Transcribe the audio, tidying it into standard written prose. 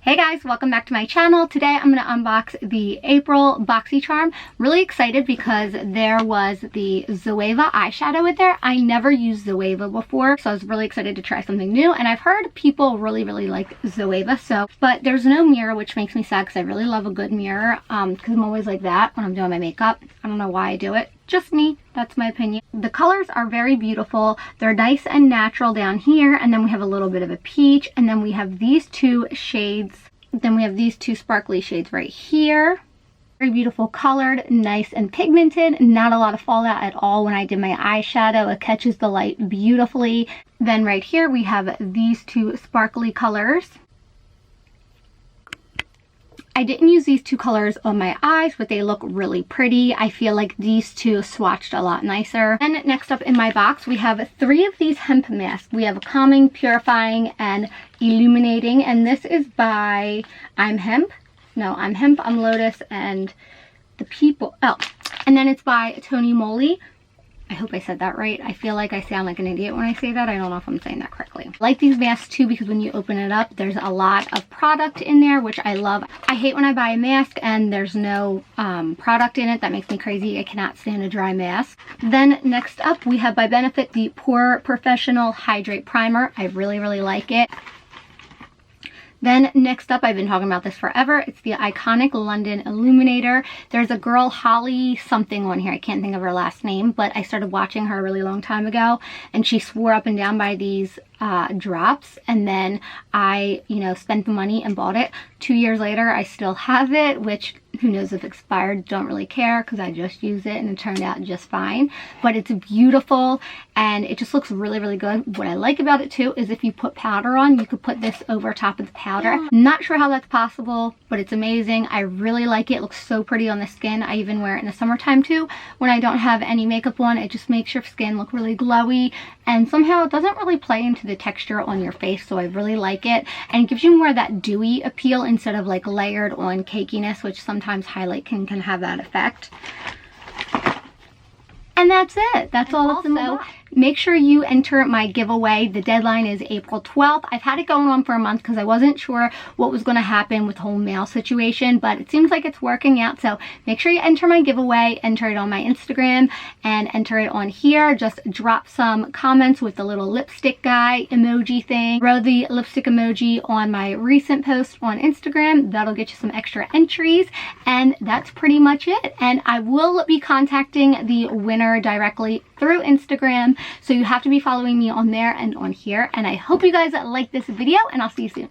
Hey guys, welcome back to my channel. Today I'm going to unbox the April boxycharm. Really excited because there was the Zoeva eyeshadow with there. I never used Zoeva before, so I was really excited to try something new. And I've heard people really like Zoeva, but there's no mirror, which makes me sad because I really love a good mirror because I'm always like that when I'm doing my makeup. I don't know why I do it. Just me, that's my opinion. The colors are very beautiful. They're nice and natural down here, and then we have a little bit of a peach, and then we have these two shades. Then we have these two sparkly shades right here. Very beautiful colored, nice and pigmented. Not a lot of fallout at all when I did my eyeshadow. It catches the light beautifully. Then right here we have these two sparkly colors. I didn't use these two colors on my eyes, but they look really pretty. I feel like these two swatched a lot nicer. And next up in my box, we have 3 of these hemp masks. We have calming, purifying, and illuminating. And this is by I'm Hemp, I'm Lotus, and the people. Oh, and then it's by Tony Moly. I hope I said that right. I feel like I sound like an idiot when I say that. I don't know if I'm saying that correctly. I like these masks too because when you open it up, there's a lot of product in there, which I love. I hate when I buy a mask and there's no product in it. That makes me crazy. I cannot stand a dry mask. Then next up, we have by Benefit the Pore Professional Hydrate Primer. I really like it. Then next up, I've been talking about this forever. It's the iconic London Illuminator. There's a girl, Holly something on here. I can't think of her last name, but I started watching her a really long time ago, and she swore up and down by these drops, and then I, spent the money and bought it. 2 years later, I still have it, which who knows if expired, don't really care because I just use it and it turned out just fine. But it's beautiful and it just looks really good. What I like about it too is if you put powder on, you could put this over top of the powder. Not sure how that's possible, but it's amazing. I really like it. It looks so pretty on the skin. I even wear it in the summertime too when I don't have any makeup on. It just makes your skin look really glowy, and somehow it doesn't really play into the texture on your face, so I really like it. And it gives you more of that dewy appeal instead of like layered on cakiness, which sometimes highlight can have that effect. And that's it. That's all that's in the box. Make sure you enter my giveaway. The deadline is April 12th. I've had it going on for a month because I wasn't sure what was going to happen with the whole mail situation, but it seems like it's working out. So make sure you enter my giveaway, enter it on my Instagram, and enter it on here. Just drop some comments with the little lipstick guy emoji thing. Throw the lipstick emoji on my recent post on Instagram. That'll get you some extra entries, and that's pretty much it. And I will be contacting the winner directly through Instagram, so you have to be following me on there and on here. And I hope you guys like this video, and I'll see you soon.